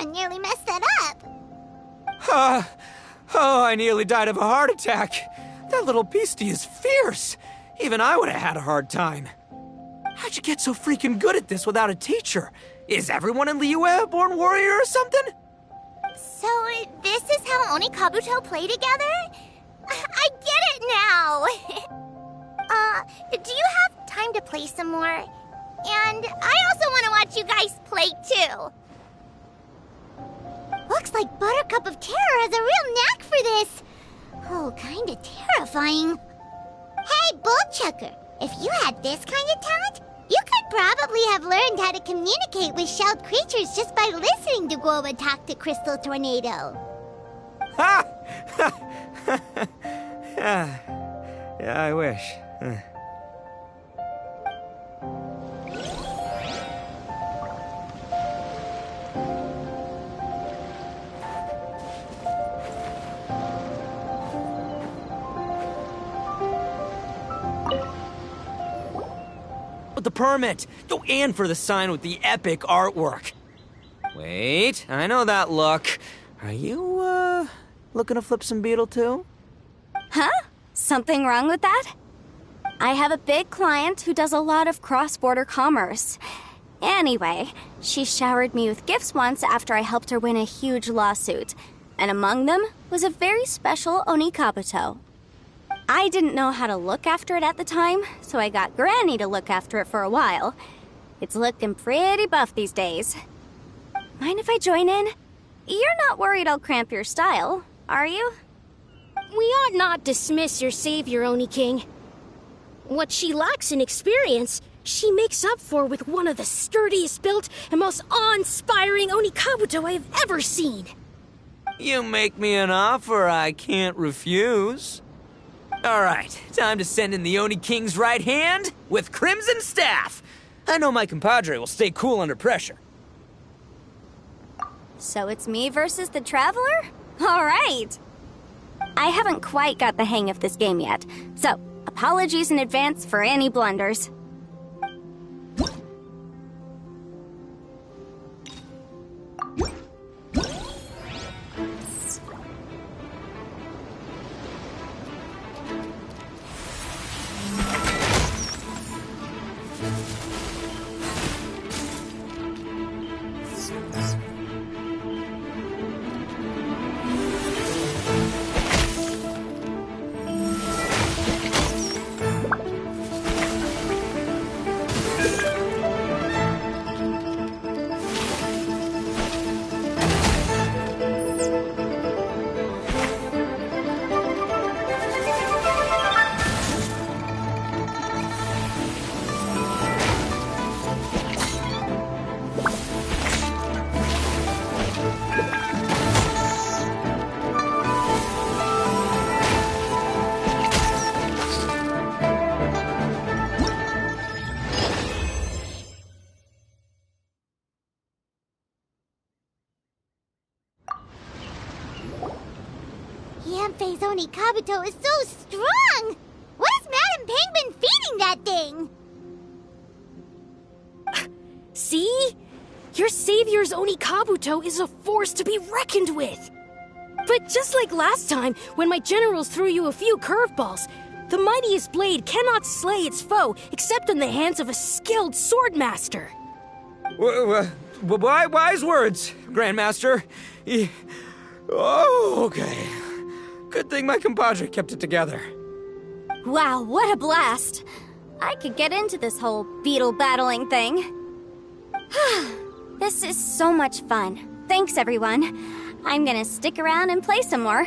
one nearly messed that up. Oh, I nearly died of a heart attack. That little beastie is fierce. Even I would have had a hard time. How'd you get so freaking good at this without a teacher? Is everyone in Liyue a born warrior or something? So, this is how Oni Kabuto play together? I get it now! Do you have time to play some more? And I also want to watch you guys play too. Looks like Buttercup of Terror has a real knack for this. Oh, kinda terrifying. Hey, Bullchucker, if you had this kind of talent, you could probably have learned how to communicate with shelled creatures just by listening to Guoba talk to Crystal Tornado. Ha! Yeah, I wish. The permit! Oh, and for the sign with the epic artwork. Wait, I know that look. Are you, looking to flip some beetle too? Huh? Something wrong with that? I have a big client who does a lot of cross-border commerce. Anyway, she showered me with gifts once after I helped her win a huge lawsuit. And among them was a very special Oni Kabuto. I didn't know how to look after it at the time, so I got Granny to look after it for a while. It's looking pretty buff these days. Mind if I join in? You're not worried I'll cramp your style, are you? We ought not dismiss your savior, Oni King. What she lacks in experience, she makes up for with one of the sturdiest built and most awe-inspiring Oni Kabuto I have ever seen. You make me an offer I can't refuse. All right, time to send in the Oni King's right hand with Crimson Staff. I know my compadre will stay cool under pressure. So it's me versus the Traveler? All right. I haven't quite got the hang of this game yet, so apologies in advance for any blunders. Yanfei's Oni Kabuto is so strong! What has Madame Ping been feeding that thing? See? Your savior's Oni Kabuto is a force to be reckoned with. But just like last time, when my generals threw you a few curveballs, the mightiest blade cannot slay its foe except in the hands of a skilled swordmaster. Wise words, Grandmaster. Oh, okay. Good thing my compadre kept it together. Wow, what a blast! I could get into this whole beetle battling thing. This is so much fun. Thanks, everyone. I'm gonna stick around and play some more.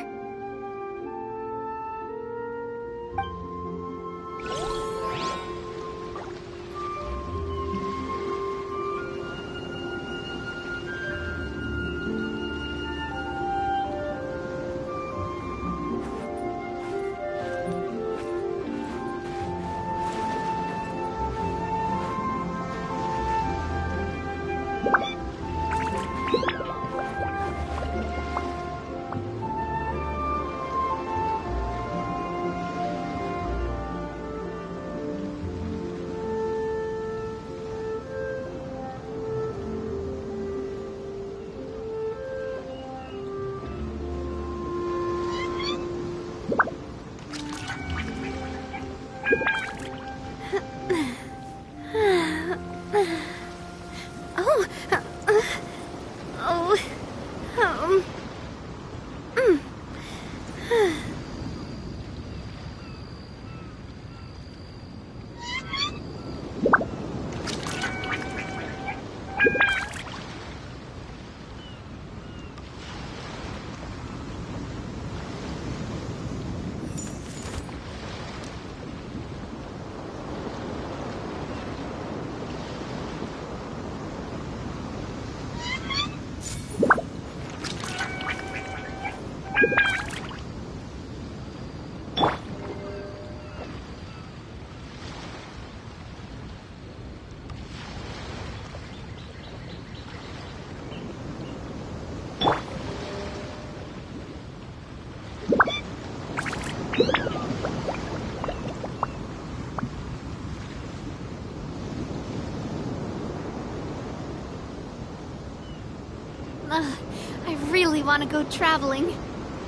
I really want to go traveling.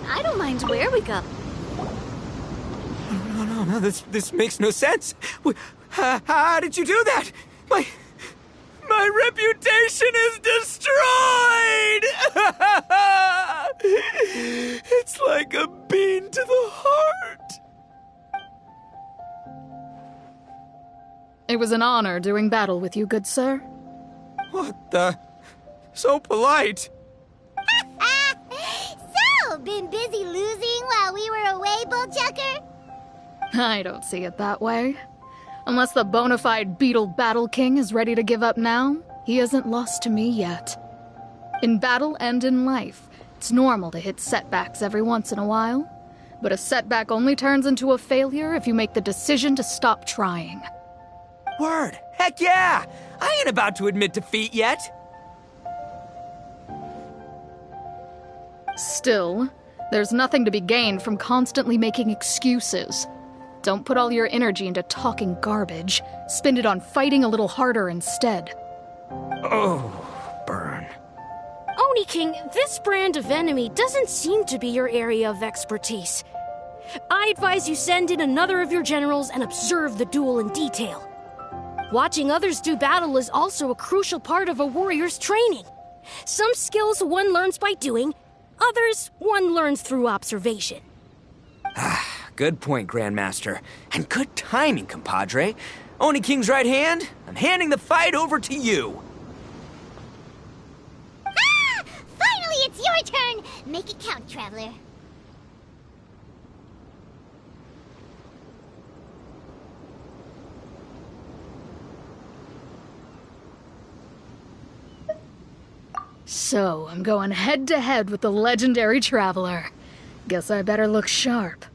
I don't mind where we go. No, this makes no sense. How did you do that? My reputation is destroyed! It's like a bean to the heart. It was an honor doing battle with you, good sir. What the? So polite. So, been busy losing while we were away, Bullchucker? I don't see it that way. Unless the bona fide beetle battle king is ready to give up now, he hasn't lost to me yet. In battle and in life, it's normal to hit setbacks every once in a while, but a setback only turns into a failure if you make the decision to stop trying. Word. Heck yeah! I ain't about to admit defeat yet. Still, there's nothing to be gained from constantly making excuses. Don't put all your energy into talking garbage. Spend it on fighting a little harder instead. Oh, burn. Oni King, this brand of enemy doesn't seem to be your area of expertise. I advise you send in another of your generals and observe the duel in detail. Watching others do battle is also a crucial part of a warrior's training. Some skills one learns by doing, others one learns through observation. Good point, Grandmaster. And good timing, compadre. Oni King's right hand, I'm handing the fight over to you. Finally, it's your turn! Make it count, Traveler. So, I'm going head-to-head with the legendary Traveler. Guess I better look sharp.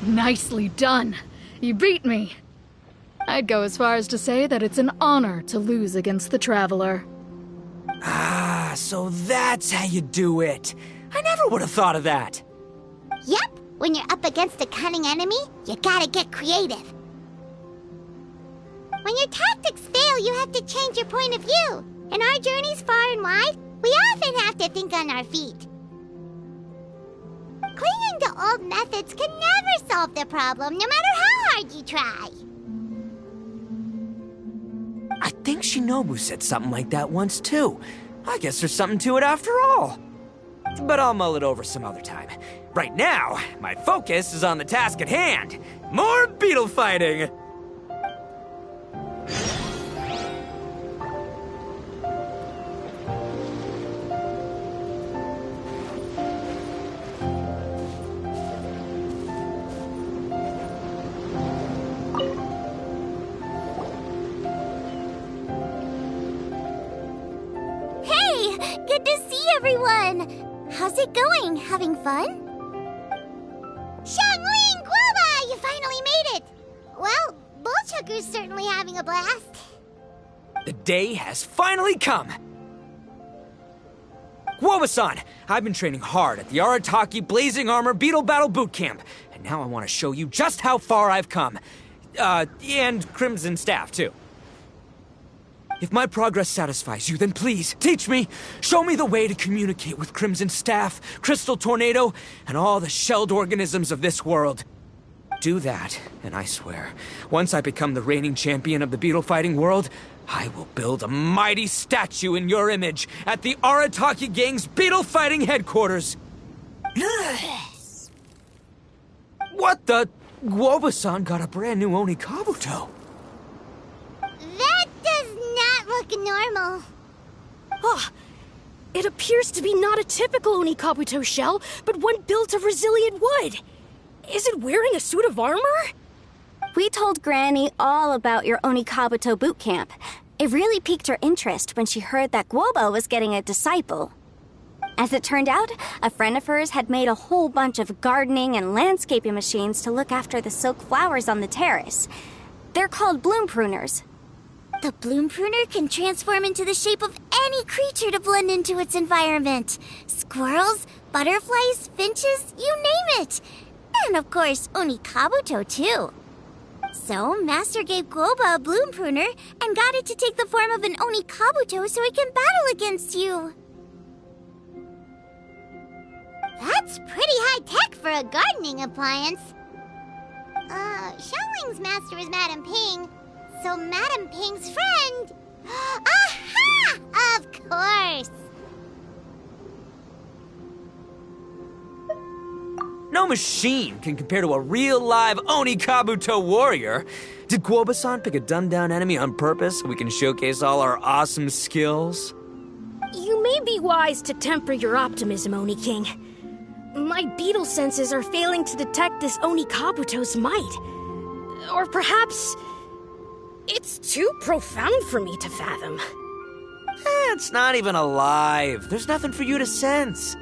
Nicely done. You beat me. I'd go as far as to say that it's an honor to lose against the Traveler. Ah, so that's how you do it. I never would have thought of that. Yep, when you're up against a cunning enemy, you gotta get creative. When your tactics fail, you have to change your point of view. In our journeys far and wide, we often have to think on our feet. Clinging to old methods can never solve the problem, no matter how hard you try. think Shinobu said something like that once, too. I guess there's something to it after all. But I'll mull it over some other time. Right now, my focus is on the task at hand. More beetle fighting! Good to see everyone! How's it going? Having fun? Xiangling Guoba! You finally made it! Well, Bullchucker's certainly having a blast. The day has finally come! Guoba-san, I've been training hard at the Arataki Blazing Armor Beetle Battle Boot Camp, and now I want to show you just how far I've come. And Crimson Staff, too. If my progress satisfies you, then please, teach me! Show me the way to communicate with Crimson Staff, Crystal Tornado, and all the shelled organisms of this world. Do that, and I swear, once I become the reigning champion of the beetle fighting world, I will build a mighty statue in your image at the Arataki Gang's beetle fighting headquarters. What the? Guoba-san got a brand new Oni Kabuto. That does not look normal. It appears to be not a typical Oni Kabuto shell, but one built of resilient wood. Is it wearing a suit of armor? We told Granny all about your Oni Kabuto boot camp. It really piqued her interest when she heard that Guoba was getting a disciple. As it turned out, a friend of hers had made a whole bunch of gardening and landscaping machines to look after the silk flowers on the terrace. They're called bloom pruners. The bloom pruner can transform into the shape of any creature to blend into its environment. Squirrels, butterflies, finches, you name it. And of course, Oni Kabuto too. So, Master gave Guoba a bloom pruner and got it to take the form of an Oni Kabuto so it can battle against you. That's pretty high-tech for a gardening appliance. Xiangling's master is Madame Ping, so Madame Ping's friend... Aha! Of course! No machine can compare to a real live Oni Kabuto warrior. Did Guoba-san pick a dumbed-down enemy on purpose so we can showcase all our awesome skills? You may be wise to temper your optimism, Oni King. My beetle senses are failing to detect this Oni Kabuto's might. Or perhaps... it's too profound for me to fathom. It's not even alive. There's nothing for you to sense.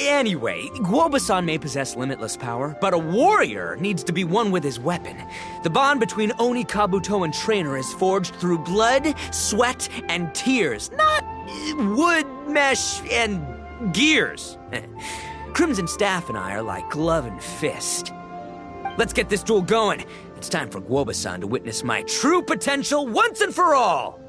Anyway, Guoba-san may possess limitless power, but a warrior needs to be one with his weapon. The bond between Oni Kabuto and trainer is forged through blood, sweat, and tears, not wood, mesh, and gears. Crimson Staff and I are like glove and fist. Let's get this duel going. It's time for Guoba-san to witness my true potential once and for all.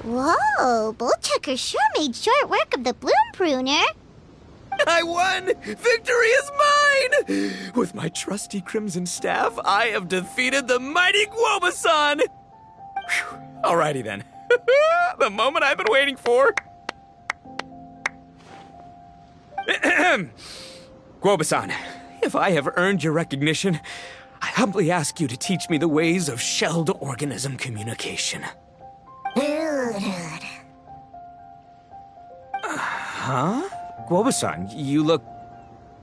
Whoa, Bullchucker sure made short work of the Bloom Pruner. I won! Victory is mine! With my trusty crimson staff, I have defeated the mighty Guobasan! Whew. Alrighty then. The moment I've been waiting for. Guobasan, if I have earned your recognition, I humbly ask you to teach me the ways of shelled organism communication. Huh? Guobasan, you look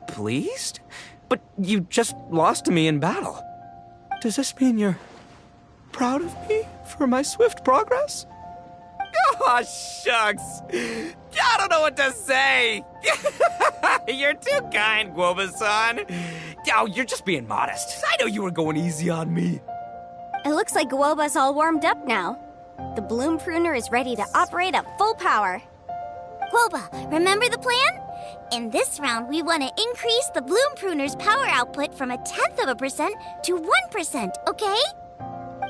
pleased? But you just lost to me in battle. Does this mean you're proud of me for my swift progress? Oh, shucks. I don't know what to say. You're too kind, Guobasan. Oh, you're just being modest. I know you were going easy on me. It looks like Guoba's all warmed up now. The Bloom Pruner is ready to operate at full power. Guoba, remember the plan? In this round, we want to increase the Bloom Pruner's power output from 0.1% to 1%, okay?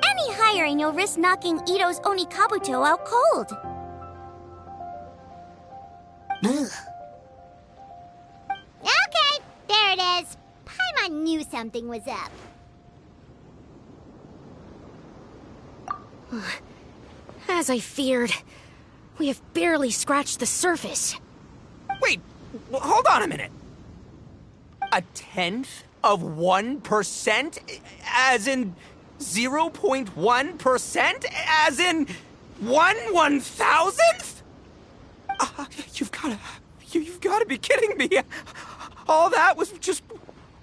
Any higher and you'll risk knocking Ito's Onikabuto out cold. Okay, there it is. Paimon knew something was up. As I feared, we have barely scratched the surface. Wait, hold on a minute. 0.1%? As in 0.1%? As in 1/1000th? You've gotta be kidding me. All that was just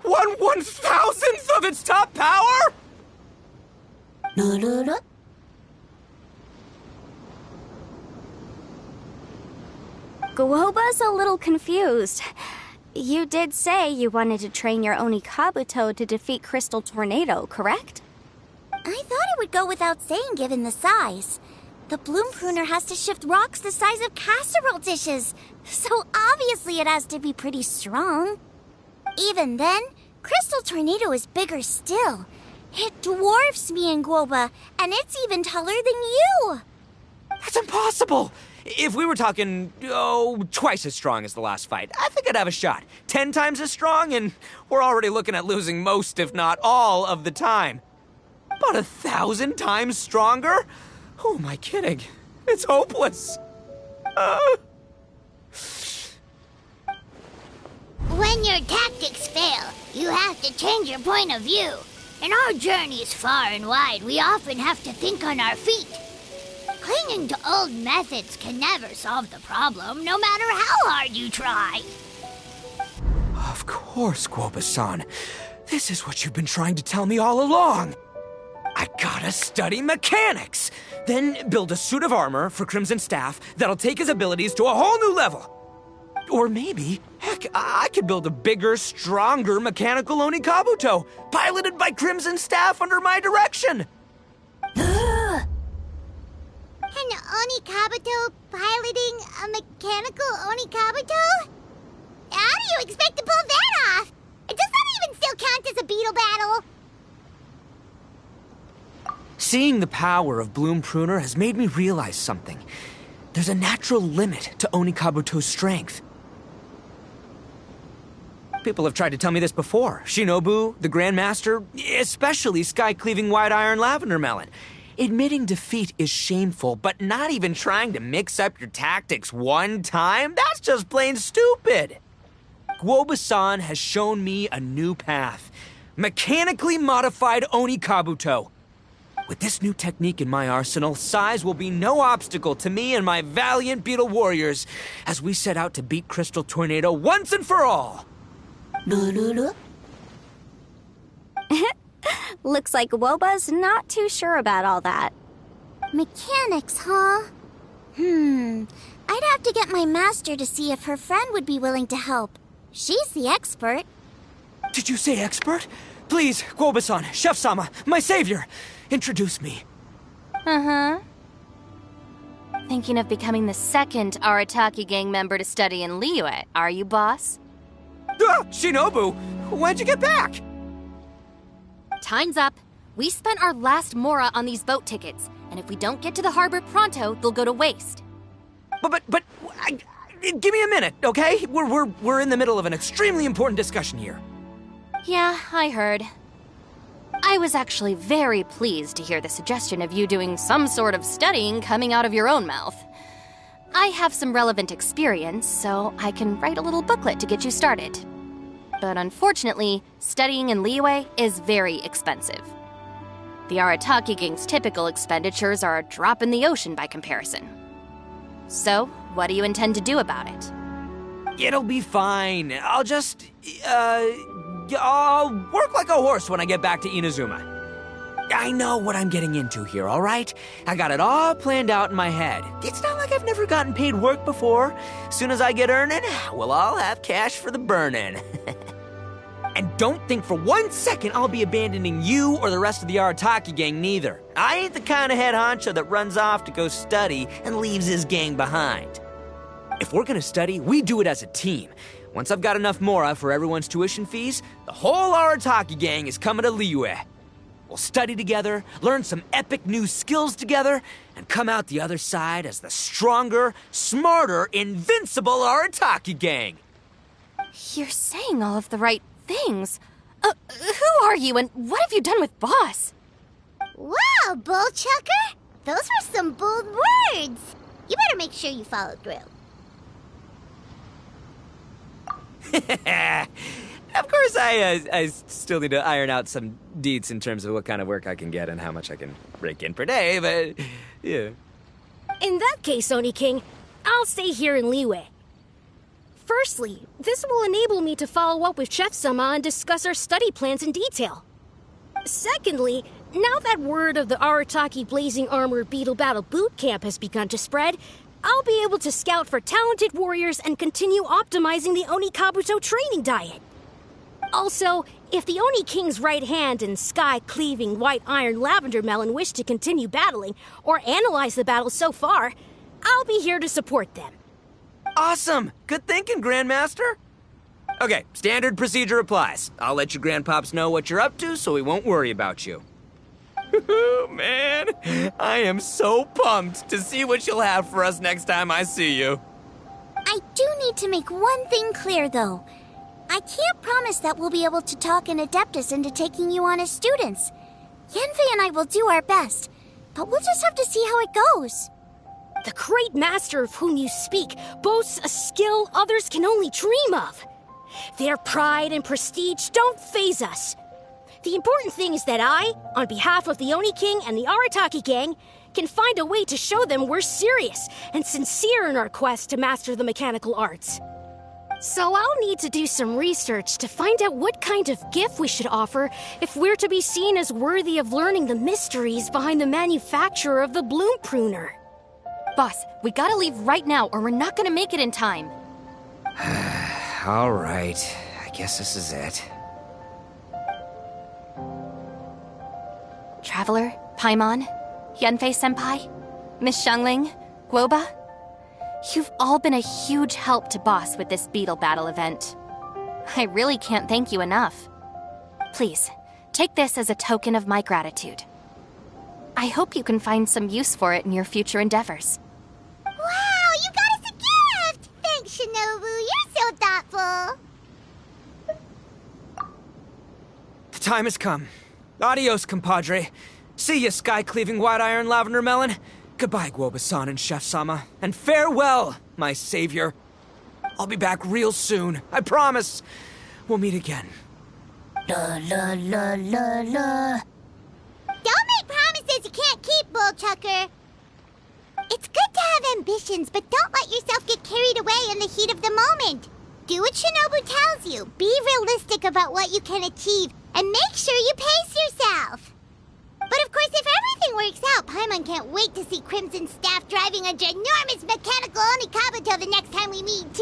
1/1000th of its top power? Guoba's a little confused. You did say you wanted to train your Onikabuto to defeat Crystal Tornado, correct? I thought it would go without saying given the size. The Bloom Pruner has to shift rocks the size of casserole dishes, so obviously it has to be pretty strong. Even then, Crystal Tornado is bigger still. It dwarfs me and Guoba, and it's even taller than you. That's impossible! If we were talking, twice as strong as the last fight, I think I'd have a shot. 10 times as strong, and we're already looking at losing most, if not all, of the time. But 1,000 times stronger? Who am I kidding? It's hopeless. When your tactics fail, you have to change your point of view. In our journeys far and wide, we often have to think on our feet. Clinging to old methods can never solve the problem, no matter how hard you try. Of course, Guoba-san. This is what you've been trying to tell me all along. I gotta study mechanics, then build a suit of armor for Crimson Staff that'll take his abilities to a whole new level. Or maybe, heck, I could build a bigger, stronger mechanical Onikabuto, piloted by Crimson Staff under my direction. An Onikabuto piloting a mechanical Onikabuto? How do you expect to pull that off? Does that even still count as a beetle battle? Seeing the power of Bloom Pruner has made me realize something. There's a natural limit to Onikabuto's strength. People have tried to tell me this before. Shinobu, the Grandmaster, especially Sky-Cleaving White Iron Lavender Melon. Admitting defeat is shameful, but not even trying to mix up your tactics one time? That's just plain stupid. Guoba-san has shown me a new path. Mechanically modified Onikabuto. With this new technique in my arsenal, size will be no obstacle to me and my valiant beetle warriors as we set out to beat Crystal Tornado once and for all. Looks like Guoba's not too sure about all that. Mechanics, huh? I'd have to get my master to see if her friend would be willing to help. She's the expert. Did you say expert? Please, Guoba-san, Chef-sama, my savior, introduce me. Thinking of becoming the second Arataki gang member to study in Liyue, are you, boss? Shinobu, when'd you get back? Time's up. We spent our last mora on these boat tickets. and if we don't get to the harbor pronto, they'll go to waste. Give me a minute, okay? We're in the middle of an extremely important discussion here. Yeah, I heard. I was actually very pleased to hear the suggestion of you doing some sort of studying coming out of your own mouth. I have some relevant experience, so I can write a little booklet to get you started. But unfortunately, studying in Liyue is very expensive. The Arataki gang's typical expenditures are a drop in the ocean by comparison. So, what do you intend to do about it? It'll be fine. I'll just, I'll work like a horse when I get back to Inazuma. I know what I'm getting into here, all right? I got it all planned out in my head. It's not like I've never gotten paid work before. As soon as I get earning, we'll all have cash for the burning. And don't think for 1 second I'll be abandoning you or the rest of the Arataki gang neither. I ain't the kind of head honcho that runs off to go study and leaves his gang behind. If we're gonna study, we do it as a team. Once I've got enough mora for everyone's tuition fees, the whole Arataki gang is coming to Liyue. We'll study together, learn some epic new skills together, and come out the other side as the stronger, smarter, invincible Arataki gang. You're saying all of the right things. Who are you and what have you done with Boss? Wow, Bullchucker! Those were some bold words! You better make sure you follow through. Of course, I still need to iron out some deets in terms of what kind of work I can get and how much I can rake in per day, but yeah. In that case, Oni King, I'll stay here in Liyue. Firstly, this will enable me to follow up with Chef-sama and discuss our study plans in detail. Secondly, now that word of the Arataki Blazing Armor Beetle Battle Boot Camp has begun to spread, I'll be able to scout for talented warriors and continue optimizing the Oni Kabuto training diet. Also, if the Oni King's right hand and sky-cleaving white iron lavender melon wish to continue battling or analyze the battle so far, I'll be here to support them. Awesome! Good thinking, Grandmaster! Okay, standard procedure applies. I'll let your grandpops know what you're up to so we won't worry about you. Man, I am so pumped to see what you'll have for us next time I see you. I do need to make one thing clear, though. I can't promise that we'll be able to talk an Adeptus into taking you on as students. Yanfei and I will do our best, but we'll just have to see how it goes. The great master of whom you speak boasts a skill others can only dream of. Their pride and prestige don't faze us. The important thing is that I, on behalf of the Oni King and the Arataki gang, can find a way to show them we're serious and sincere in our quest to master the mechanical arts. So I'll need to do some research to find out what kind of gift we should offer if we're to be seen as worthy of learning the mysteries behind the manufacture of the bloom pruner. Boss, we gotta leave right now or we're not gonna make it in time. All right, I guess this is it. Traveler, Paimon, Yanfei-senpai, Miss Xiangling, Guoba, you've all been a huge help to Boss with this beetle battle event. I really can't thank you enough. Please, take this as a token of my gratitude. I hope you can find some use for it in your future endeavors. Wow, you got us a gift! Thanks, Shinobu. You're so thoughtful. The time has come. Adios, compadre. See ya, sky-cleaving white iron lavender melon. Goodbye, Guoba-san and Chef-sama. And farewell, my savior. I'll be back real soon. I promise. We'll meet again. La la la la la. Don't make promises you can't keep, Bullchucker. It's good to have ambitions, but don't let yourself get carried away in the heat of the moment. Do what Shinobu tells you. Be realistic about what you can achieve, and make sure you pace yourself. But of course, if everything works out, Paimon can't wait to see Crimson Staff driving a ginormous mechanical Oni Kabuto the next time we meet.